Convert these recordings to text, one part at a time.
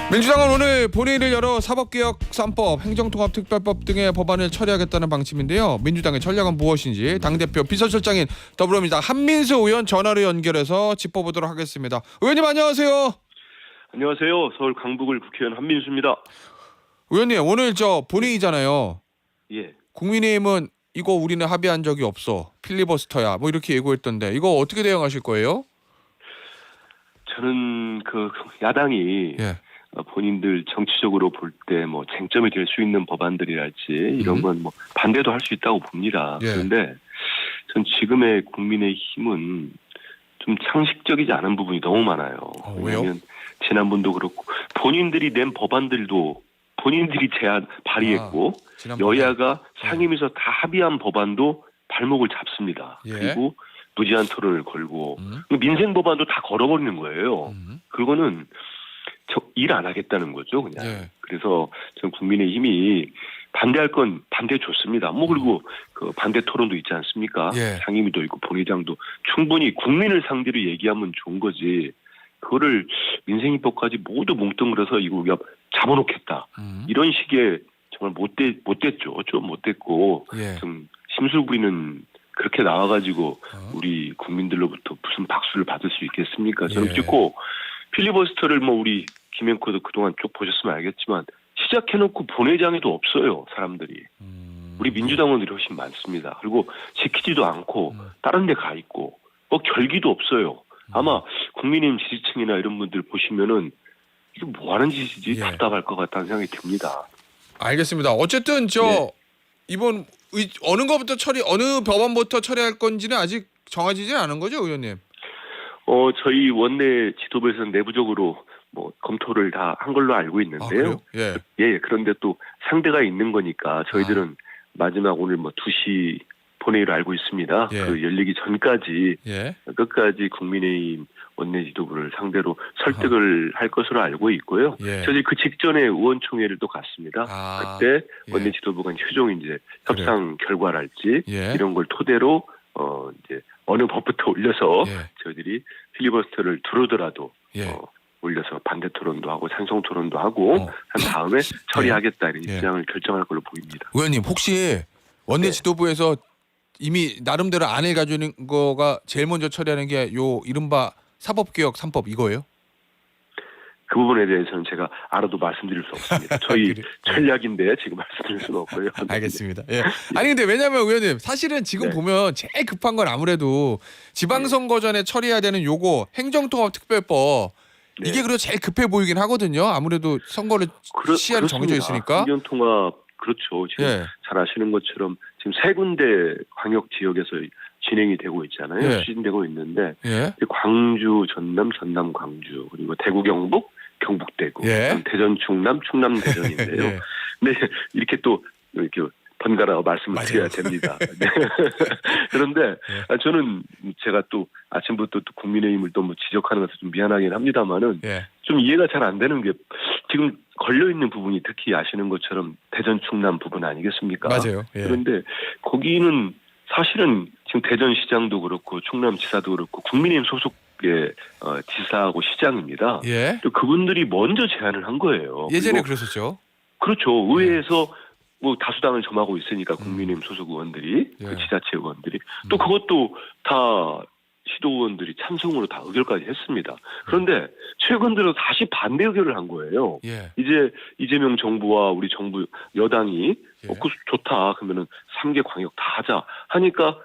민주당은 오늘 본회의를 열어 사법개혁 3법, 행정통합특별법 등의 법안을 처리하겠다는 방침인데요. 민주당의 전략은 무엇인지 당대표 비서실장인 더불어민주당 한민수 의원 전화로 연결해서 짚어보도록 하겠습니다. 의원님 안녕하세요. 안녕하세요. 서울 강북을 국회의원 한민수입니다. 의원님 오늘 본회의잖아요. 예. 국민의힘은 이거 우리는 합의한 적이 없어. 필리버스터야. 뭐 이렇게 예고했던데 이거 어떻게 대응하실 거예요? 저는 야당이 예. 본인들 정치적으로 볼 때 뭐 쟁점이 될 수 있는 법안들이랄지 이런 건 뭐 반대도 할 수 있다고 봅니다. 예. 그런데 전 지금의 국민의힘은 좀 상식적이지 않은 부분이 너무 많아요. 왜요? 왜냐하면 지난번도 그렇고 본인들이 낸 법안들도 본인들이 발의했고 지난번에? 여야가 상임위에서 다 합의한 법안도 발목을 잡습니다. 예. 그리고 무제한 토론을 걸고 민생 법안도 다 걸어버리는 거예요. 그거는 일 안 하겠다는 거죠, 그냥. 예. 그래서 전 국민의힘이 반대할 건 반대 좋습니다. 뭐 그리고 그 반대 토론도 있지 않습니까? 예. 상임위도 있고 본회의장도 충분히 국민을 상대로 얘기하면 좋은 거지. 그거를 민생입법까지 모두 뭉뚱그려서 이거 우리가 잡아놓겠다. 이런 식의 정말 못됐죠. 좀 못됐고 예. 좀 심술 부리는 그렇게 나와가지고 우리 국민들로부터 무슨 박수를 받을 수 있겠습니까? 저는 예. 듣고 필리버스터를 뭐 우리 김영코도 그동안 쭉 보셨으면 알겠지만 시작해놓고 본회의장에도 없어요. 사람들이. 우리 민주당 의원들이 훨씬 많습니다. 그리고 지키지도 않고 다른 데 가 있고 결기도 없어요. 아마 국민의힘 지지층이나 이런 분들 보시면은 이게 뭐 하는 짓이지 예. 답답할 것 같다는 생각이 듭니다. 알겠습니다. 어쨌든 네. 이번 어느 법안부터 처리할 건지는 아직 정해지진 않은 거죠, 의원님? 저희 원내 지도부에서는 내부적으로 뭐 검토를 다 한 걸로 알고 있는데요. 예. 예, 그런데 또 상대가 있는 거니까 저희들은 마지막 오늘 2시 본회의로 알고 있습니다. 예. 그 열리기 전까지 예. 끝까지 국민의힘 원내 지도부를 상대로 설득을 할 것으로 알고 있고요. 예. 저희 그 직전에 의원총회를 또 갔습니다. 그때 예. 원내 지도부 간 최종 이제 협상 결과랄지 예. 이런 걸 토대로 이제 어느 법부터 올려서 예. 저희들이 필리버스터를 두르더라도 예. 올려서 반대 토론도 하고 찬성 토론도 하고 한 다음에 처리하겠다 이런 예. 입장을 결정할 걸로 보입니다. 의원님 혹시 원내 네. 지도부에서 이미 나름대로 안을 가지는 거가 제일 먼저 처리하는 게 요 이른바 사법개혁 3법 이거예요? 그 부분에 대해서는 제가 알아도 말씀드릴 수 없습니다. 저희 그래? 전략인데 지금 말씀드릴 수는 없고요. 알겠습니다. 예. 아니 근데 왜냐면 의원님 사실은 지금 네. 보면 제일 급한 건 아무래도 지방선거 전에 처리해야 되는 요거 행정통합특별법 네. 이게 그래도 제일 급해 보이긴 하거든요. 아무래도 선거를 시한이 정해져 있으니까. 행정통합 그렇죠. 지금 예. 잘 아시는 것처럼 지금 3군데 광역 지역에서 진행이 되고 있잖아요. 예. 추진되고 있는데 예. 광주, 전남, 전남, 광주 그리고 대구, 경북, 경북, 대구, 예. 대전, 충남, 충남, 대전인데요. 예. 네, 이렇게 또 이렇게 번갈아 말씀을 맞아요. 드려야 됩니다. 네. 그런데 저는 제가 또 아침부터 또 국민의힘을 또 뭐 지적하는 것은 좀 미안하긴 합니다만은 예. 좀 이해가 잘 안 되는 게 지금 걸려 있는 부분이 특히 아시는 것처럼 대전, 충남 부분 아니겠습니까? 맞아요. 예. 그런데 거기는 사실은 지금 대전시장도 그렇고 충남지사도 그렇고 국민의힘 소속의 지사하고 시장입니다. 예. 또 그분들이 먼저 제안을 한 거예요. 예전에 그리고 그랬었죠. 그렇죠. 의회에서 뭐 다수당을 점하고 있으니까 국민의힘 소속 의원들이 예. 그 지자체 의원들이 또 그것도 다 시도 의원들이 찬성으로 다 의결까지 했습니다. 그런데 최근 들어 다시 반대 의결을 한 거예요. 예. 이제 이재명 정부와 우리 정부 여당이 예. 그 좋다 그러면은 3개 광역 다 하자 하니까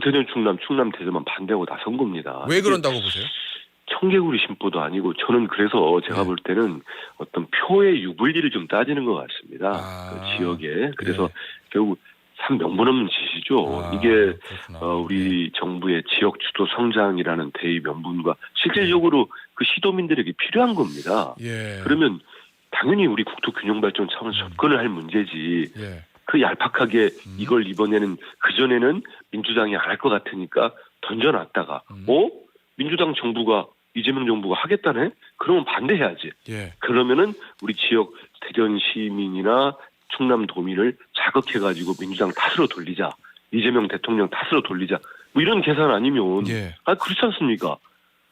대전 충남 대전만 반대하고 나선 겁니다. 왜 그런다고 보세요? 청개구리 심보도 아니고 저는 그래서 제가 예. 볼 때는 어떤 표의 유불리를 좀 따지는 것 같습니다. 그 지역에. 그래서 결국 참 명분 없는 짓이죠. 이게 그렇구나. 우리 정부의 지역 주도 성장이라는 대의 명분과 실질적으로 그 시도민들에게 필요한 겁니다. 예. 그러면 당연히 우리 국토 균형 발전 차원에서 접근을 할 문제지. 예. 그 얄팍하게 이걸 이번에는 그전에는 민주당이 안 할 것 같으니까 던져놨다가 민주당 정부가 이재명 정부가 하겠다네? 그러면 반대해야지. 예. 그러면은 우리 지역 대전 시민이나 충남 도민을 자극해가지고 민주당 탓으로 돌리자. 이재명 대통령 탓으로 돌리자. 뭐 이런 계산 아니면 예. 그렇지 않습니까?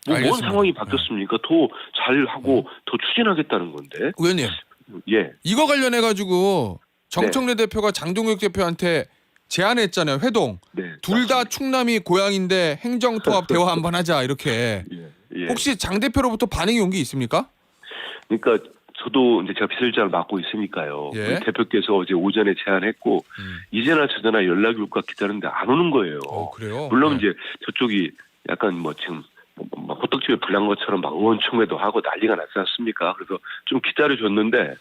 뭔 알겠습니다. 상황이 바뀌었습니까? 더 잘하고 더 추진하겠다는 건데. 의원님 예. 이거 관련해 가지고 정청래 대표가 장동혁 대표한테 제안했잖아요. 회동. 네. 둘 다 충남이 고향인데 행정통합 대화 한번 하자 이렇게. 예. 예. 혹시 장 대표로부터 반응이 온 게 있습니까? 그러니까 저도 이제 제가 비서실장을 맡고 있으니까요. 예. 우리 대표께서 어제 오전에 제안했고 이제나 저제나 연락이 올까 기다렸는데 안 오는 거예요. 그래요. 물론 네. 이제 저쪽이 약간 뭐 지금 막 호떡집에 불난 것처럼 막 의원총회도 하고 난리가 났지 않습니까? 그래서 좀 기다려줬는데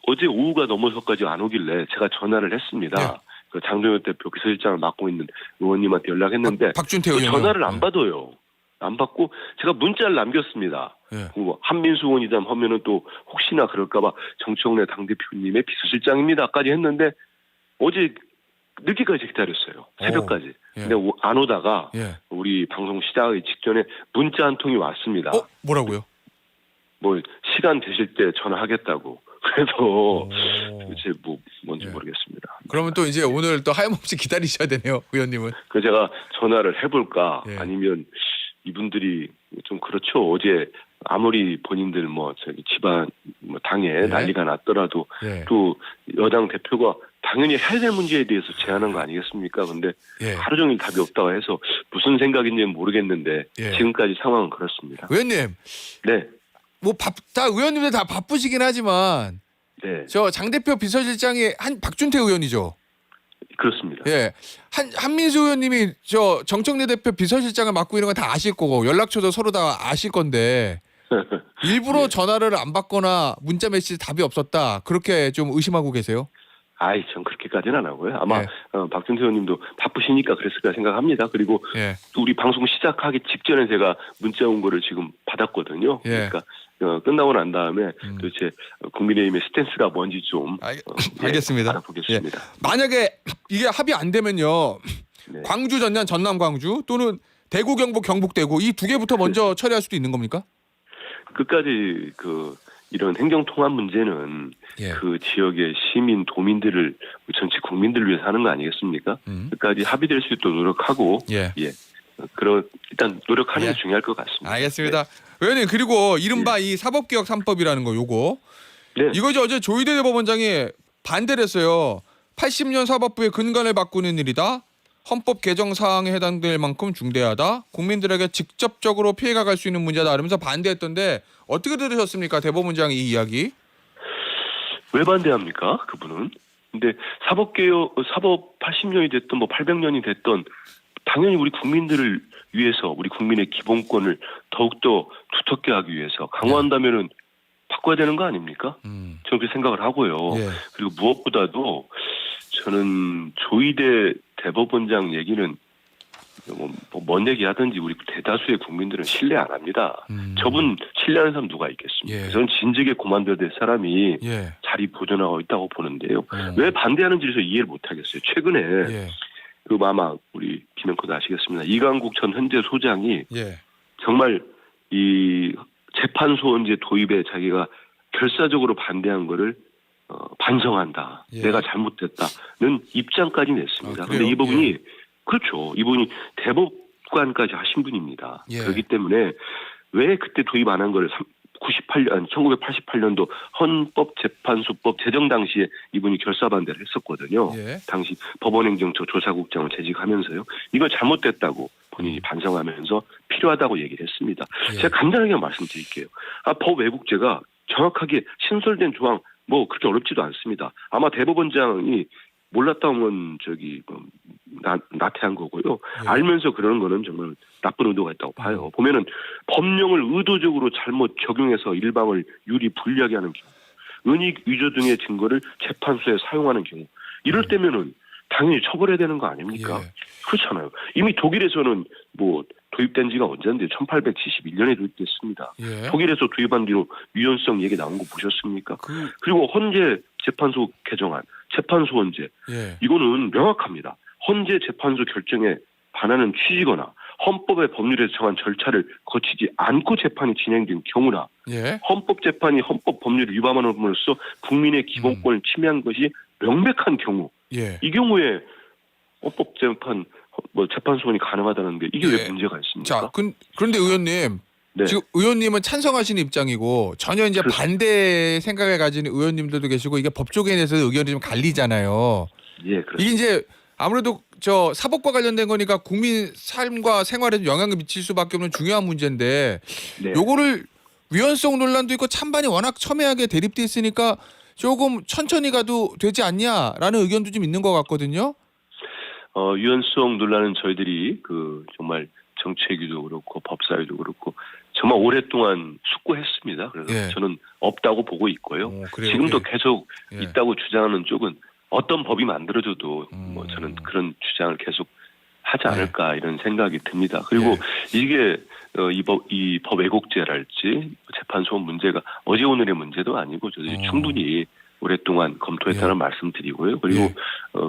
어제 오후가 넘어서까지 안 오길래 제가 전화를 했습니다. 네. 그 장동혁 대표 비서실장을 맡고 있는 의원님한테 연락했는데 박준태 그 의원이요. 전화를 안 받아요. 안 받고 제가 문자를 남겼습니다. 예. 뭐 한민수 의원이다 하면은 또 혹시나 그럴까봐 정청래 당대표님의 비서실장입니다까지 했는데 어제 늦게까지 기다렸어요. 새벽까지. 예. 근데 안 오다가 예. 우리 방송 시작하기 직전에 문자 한 통이 왔습니다. 뭐라고요? 뭐 시간 되실 때 전화하겠다고. 그래서 도대체 뭔지 예. 모르겠습니다. 그러면 또 이제 오늘 또 하염없이 기다리셔야 되네요, 의원님은. 그 제가 전화를 해볼까 예. 아니면 이분들이 좀 그렇죠. 어제 아무리 본인들 뭐 저기 집안 뭐 당에 예. 난리가 났더라도 예. 또 여당 대표가 당연히 해야 될 문제에 대해서 제안한 거 아니겠습니까? 근데 예. 하루 종일 답이 없다고 해서 무슨 생각인지는 모르겠는데 예. 지금까지 상황은 그렇습니다. 의원님, 네, 뭐 다 의원님들 다 바쁘시긴 하지만 네, 저 장 대표 비서실장이 박준태 의원이죠. 그렇습니다. 예, 한민수 의원님이 저 정청래 대표 비서실장을 맡고 있는 건 다 아실 거고 연락처도 서로 다 아실 건데 일부러 전화를 안 받거나 문자 메시지 답이 없었다 그렇게 좀 의심하고 계세요? 아이, 전 그렇게까지는 안 하고요. 아마 예. 박준태 의원님도 바쁘시니까 그랬을 거라 생각합니다. 그리고 예. 또 우리 방송 시작하기 직전에 제가 문자 온 거를 지금 받았거든요. 예. 그러니까 끝나고 난 다음에 도대체 국민의힘의 스탠스가 뭔지 좀 알겠습니다. 알아보겠습니다. 만약에 이게 합의 안 되면요, 네. 광주 전남 전남 광주 또는 대구 경북 경북 대구 이 두 개부터 먼저 처리할 수도 있는 겁니까? 끝까지 이런 행정통합 문제는 예. 그 지역의 시민 도민들을 전체 국민들을 위해서 하는 거 아니겠습니까? 끝까지 합의될 수 있도록 노력하고 예. 일단 노력하는 예. 게 중요할 것 같습니다. 알겠습니다. 의원님 그리고 이른바 이 사법개혁 3법이라는 거 요거 네. 이거죠. 어제 조희대 대법원장이 반대를 했어요. 80년 사법부의 근간을 바꾸는 일이다. 헌법 개정 사항에 해당될 만큼 중대하다. 국민들에게 직접적으로 피해가 갈 수 있는 문제다. 이러면서 반대했던데 어떻게 들으셨습니까? 대법원장 이 이야기. 왜 반대합니까? 그분은. 근데 사법 80년이 됐던 뭐 800년이 됐던 당연히 우리 국민들을 위해서 우리 국민의 기본권을 더욱더 두텁게 하기 위해서 강화한다면은 바꿔야 되는 거 아닙니까? 저는 그렇게 생각을 하고요. 예. 그리고 무엇보다도 저는 조희대 대법원장 얘기는 뭔 얘기 하든지 우리 대다수의 국민들은 신뢰 안 합니다. 저분 신뢰하는 사람 누가 있겠습니까? 예. 저는 진즉에 그만둬야 될 사람이 예. 자리 보존하고 있다고 보는데요. 왜 반대하는지를 이해를 못 하겠어요. 최근에 예. 아마 우리 김영코도 아시겠습니다. 이강국 전 현재 소장이 예. 정말 이 재판소원제 도입에 자기가 결사적으로 반대한 거를 반성한다. 예. 내가 잘못됐다는 입장까지 냈습니다. 아, 그런데 그래요? 이 부분이 예. 그렇죠. 이분이 대법관까지 하신 분입니다. 예. 그렇기 때문에 왜 그때 도입 안 한 거를 1988년도 헌법재판소법 제정 당시에 이분이 결사 반대를 했었거든요. 예. 당시 법원행정처 조사국장을 재직하면서요. 이걸 잘못됐다고 본인이 반성하면서 필요하다고 얘기를 했습니다. 예. 제가 간단하게 말씀드릴게요. 법 왜곡죄가 정확하게 신설된 조항 그렇게 어렵지도 않습니다. 아마 대법원장이 몰랐다면 나태한 거고요. 예. 알면서 그러는 거는 정말 나쁜 의도가 있다고 봐요. 보면은 법령을 의도적으로 잘못 적용해서 일방을 유리 불리하게 하는 경우, 은닉 위조 등의 증거를 재판소에 사용하는 경우, 이럴 때면은 당연히 처벌해야 되는 거 아닙니까? 예. 그렇잖아요. 이미 독일에서는 도입된 지가 언젠데 1871년에 도입됐습니다. 예. 독일에서 도입한 뒤로 유연성 얘기 나온 거 보셨습니까? 그리고 헌재 재판소 개정안, 재판소원제 예. 이거는 명확합니다. 헌재 재판소 결정에 반하는 취지거나 헌법의 법률에서 정한 절차를 거치지 않고 재판이 진행된 경우나 예. 헌법재판이 헌법 법률을 위반함으로써 국민의 기본권을 침해한 것이 명백한 경우 예. 이 경우에 헌법재판 재판 소원이 가능하다는데 이게 예. 왜 문제가 있습니까? 자, 그런데 의원님 네. 지금 의원님은 찬성하시는 입장이고 전혀 이제 그렇습니다. 반대 생각을 가지는 의원님들도 계시고 이게 법조계에 대해서 의견이 좀 갈리잖아요. 예, 그렇습니다. 이게 이제 아무래도 저 사법과 관련된 거니까 국민 삶과 생활에 영향을 미칠 수밖에 없는 중요한 문제인데 네. 요거를 위헌성 논란도 있고 찬반이 워낙 첨예하게 대립돼 있으니까 조금 천천히 가도 되지 않냐라는 의견도 좀 있는 것 같거든요. 유연성 논란은 저희들이 정말 정책위도 그렇고 법사위도 그렇고 정말 오랫동안 숙고했습니다. 그래서 예. 저는 없다고 보고 있고요. 그래요? 지금도 예. 계속 예. 있다고 주장하는 쪽은 어떤 법이 만들어져도 저는 그런 주장을 계속 하지 않을까 이런 생각이 듭니다. 그리고 예. 이게 이 법 왜곡죄랄지 재판소원 문제가 어제 오늘의 문제도 아니고 저희들이 충분히 오랫동안 검토했다는 예. 말씀드리고요. 그리고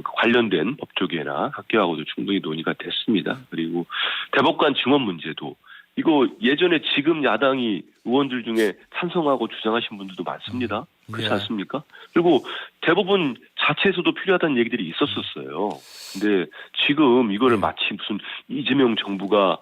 관련된 법조계나 학계하고도 충분히 논의가 됐습니다. 그리고 대법관 증언 문제도 이거 예전에 지금 야당이 의원들 중에 찬성하고 주장하신 분들도 많습니다. 그렇지 예. 않습니까? 그리고 대법원 자체에서도 필요하다는 얘기들이 있었었어요. 근데 지금 이거를 마치 무슨 이재명 정부가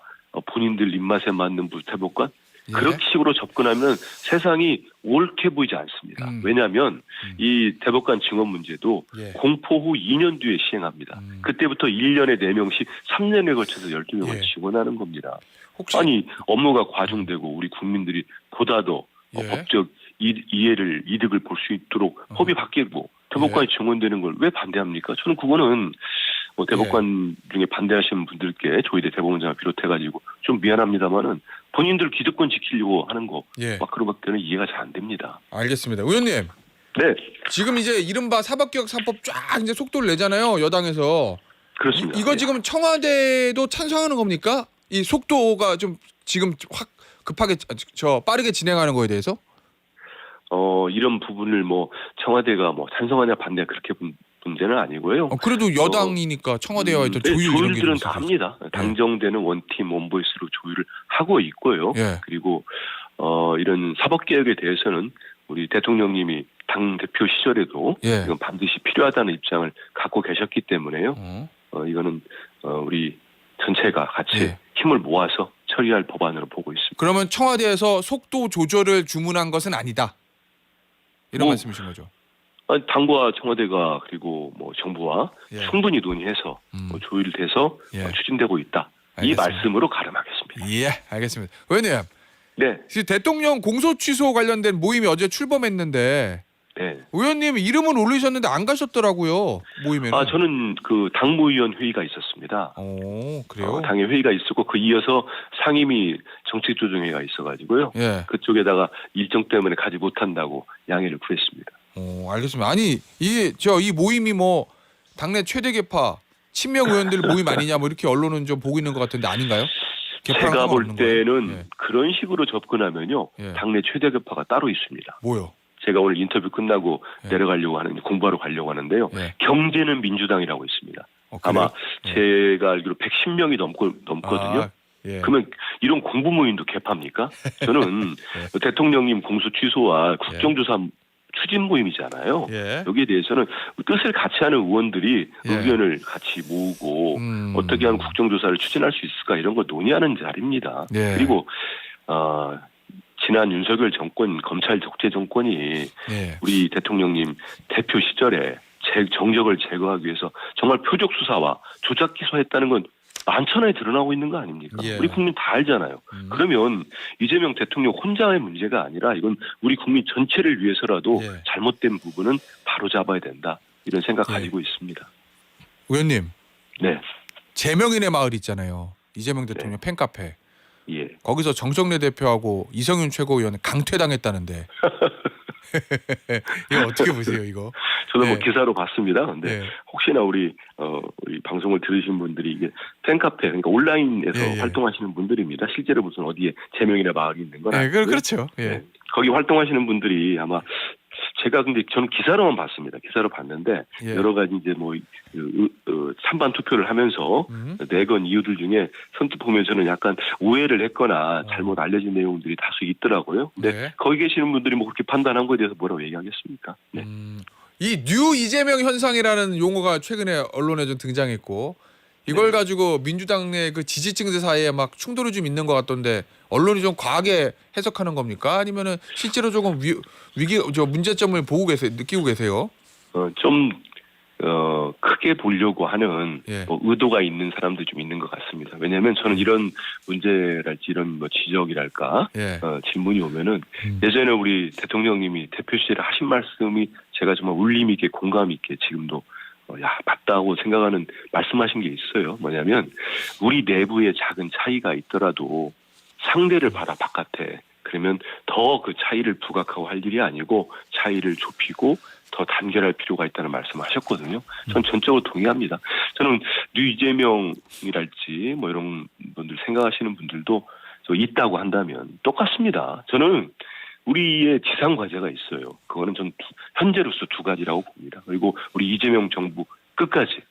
본인들 입맛에 맞는 대법관 예. 그런 식으로 접근하면 세상이 옳게 보이지 않습니다. 왜냐하면 이 대법관 증언 문제도 예. 공포 후 2년 뒤에 시행합니다. 그때부터 1년에 4명씩 3년에 걸쳐서 12명을 예. 지원하는 겁니다. 혹시 아니 업무가 과중되고 우리 국민들이 보다 더 예. 법적 이득을 볼 수 있도록 법이 바뀌고 대법관이 증언되는 걸 왜 반대합니까? 저는 그거는 대법관 중에 반대하시는 분들께 조희대 대법원장을 비롯해가지고 좀 미안합니다만은 본인들 기득권 지키려고 하는 거 예. 막 그런 것들은 이해가 잘 안 됩니다. 알겠습니다. 의원님 네, 지금 이제 이른바 사법개혁 3법 쫙 이제 속도를 내잖아요. 여당에서. 그렇습니다. 이거 예. 지금 청와대도 찬성하는 겁니까? 이 속도가 좀 지금 확 급하게 빠르게 진행하는 거에 대해서? 이런 부분을 청와대가 찬성하냐 반대 그렇게 문제는 아니고요. 그래도 여당이니까 청와대와 일단 조율 이런 게 조율들은 좀 다 있어요. 합니다. 당정되는 원팀 원보이스로 조율을 하고 있고요. 예. 그리고 이런 사법개혁에 대해서는 우리 대통령님이 당 대표 시절에도 예. 이건 반드시 필요하다는 입장을 갖고 계셨기 때문에요. 이거는 우리 전체가 같이 예. 힘을 모아서 처리할 법안으로 보고 있습니다. 그러면 청와대에서 속도 조절을 주문한 것은 아니다. 이런 말씀이신 거죠. 당과 청와대가 그리고 정부와 예. 충분히 논의해서 조율돼서 예. 추진되고 있다. 이 알겠습니다. 말씀으로 가름하겠습니다. 예, 알겠습니다. 의원님, 네, 지금 대통령 공소 취소 관련된 모임이 어제 출범했는데 네. 의원님 이름은 올리셨는데 안 가셨더라고요. 모임에는. 저는 당무위원 회의가 있었습니다. 그래요? 당의 회의가 있었고 그 이어서 상임위 정책조정회의가 있어가지고요. 예. 그쪽에다가 일정 때문에 가지 못한다고 양해를 구했습니다. 알겠습니다. 아니 이 모임이 당내 최대 개파 친명 의원들 모임 아니냐 이렇게 언론은 좀 보고 있는 것 같은데 아닌가요? 제가 볼 상관없는 때는 거예요? 예. 그런 식으로 접근하면요. 예. 당내 최대 개파가 따로 있습니다. 뭐요? 제가 오늘 인터뷰 끝나고 예. 내려가려고 공부하러 가려고 하는데요. 예. 경제는 민주당이라고 있습니다. 그래요? 아마 예. 제가 알기로 110명이 넘거든요. 예. 그러면 이런 공부 모임도 개파입니까? 저는 예. 대통령님 공소 취소와 국정조사 추진 모임이잖아요. 예. 여기에 대해서는 뜻을 같이 하는 의원들이 예. 의견을 같이 모으고 어떻게 하면 국정조사를 추진할 수 있을까 이런 걸 논의하는 자리입니다. 예. 그리고 지난 윤석열 정권 검찰 독재 정권이 예. 우리 대통령님 대표 시절에 정적을 제거하기 위해서 정말 표적 수사와 조작 기소했다는 건 만천하에 드러나고 있는 거 아닙니까? 예. 우리 국민 다 알잖아요. 그러면 이재명 대통령 혼자의 문제가 아니라 이건 우리 국민 전체를 위해서라도 예. 잘못된 부분은 바로 잡아야 된다. 이런 생각 예. 가지고 있습니다. 의원님, 네. 제명인의 마을 있잖아요. 이재명 대통령 팬카페. 예. 거기서 정청래 대표하고 이성윤 최고위원 강퇴당했다는데 이거 어떻게 보세요, 이거? 저도 네. 기사로 봤습니다. 근데 네. 혹시나 우리 방송을 들으신 분들이 이게 팬카페 그러니까 온라인에서 예, 예. 활동하시는 분들입니다. 실제로 무슨 어디에 제명이나 마을이 있는 건 네, 아니고요. 그렇죠. 예. 네. 거기 활동하시는 분들이 아마 제가 근데 저는 기사로만 봤습니다. 기사로 봤는데 예. 여러 가지 이제 찬반 투표를 하면서 내건 이유들 중에 선뜻 보면서는 약간 오해를 했거나 잘못 알려진 내용들이 다수 있더라고요. 근데 네. 거기 계시는 분들이 그렇게 판단한 거에 대해서 뭐라고 얘기하겠습니까? 네. 이 뉴 이재명 현상이라는 용어가 최근에 언론에 좀 등장했고 이걸 가지고 민주당 내 그 지지층들 사이에 막 충돌이 좀 있는 것 같던데 언론이 좀 과하게 해석하는 겁니까? 아니면은 실제로 조금 위기 문제점을 보고 계세요, 느끼고 계세요? 좀 크게 보려고 하는 예. 뭐 의도가 있는 사람도 좀 있는 것 같습니다. 왜냐하면 저는 이런 문제랄지 이런 뭐 지적이랄까 예. 질문이 오면은 예전에 우리 대통령님이 대표실에 하신 말씀이 제가 정말 울림 있게 공감 있게 지금도 맞다고 생각하는 말씀하신 게 있어요. 뭐냐면 우리 내부에 작은 차이가 있더라도 상대를 봐라 바깥에. 그러면 더 그 차이를 부각하고 할 일이 아니고 차이를 좁히고 더 단결할 필요가 있다는 말씀하셨거든요. 전 전적으로 동의합니다. 저는 뉴 이재명이랄지 뭐 이런 분들 생각하시는 분들도 있다고 한다면 똑같습니다. 저는 우리의 지상 과제가 있어요. 그거는 전 현재로서 두 가지라고 봅니다. 그리고 우리 이재명 정부 끝까지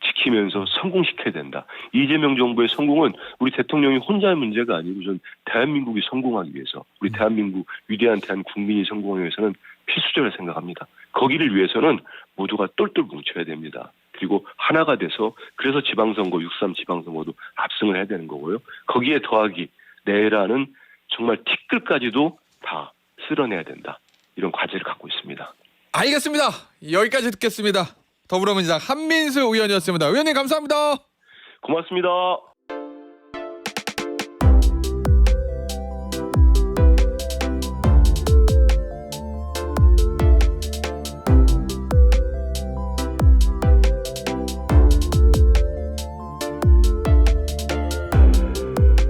지키면서 성공시켜야 된다. 이재명 정부의 성공은 우리 대통령이 혼자의 문제가 아니고 전 대한민국이 성공하기 위해서 우리 대한민국 위대한 대한 국민이 성공하기 위해서는 필수적으로 생각합니다. 거기를 위해서는 모두가 똘똘 뭉쳐야 됩니다. 그리고 하나가 돼서 그래서 지방선거 6.3 지방선거도 압승을 해야 되는 거고요. 거기에 더하기 내라는 정말 티끌까지도 다 쓸어내야 된다. 이런 과제를 갖고 있습니다. 알겠습니다. 여기까지 듣겠습니다. 더불어민주당 한민수 의원이었습니다. 의원님 감사합니다. 고맙습니다.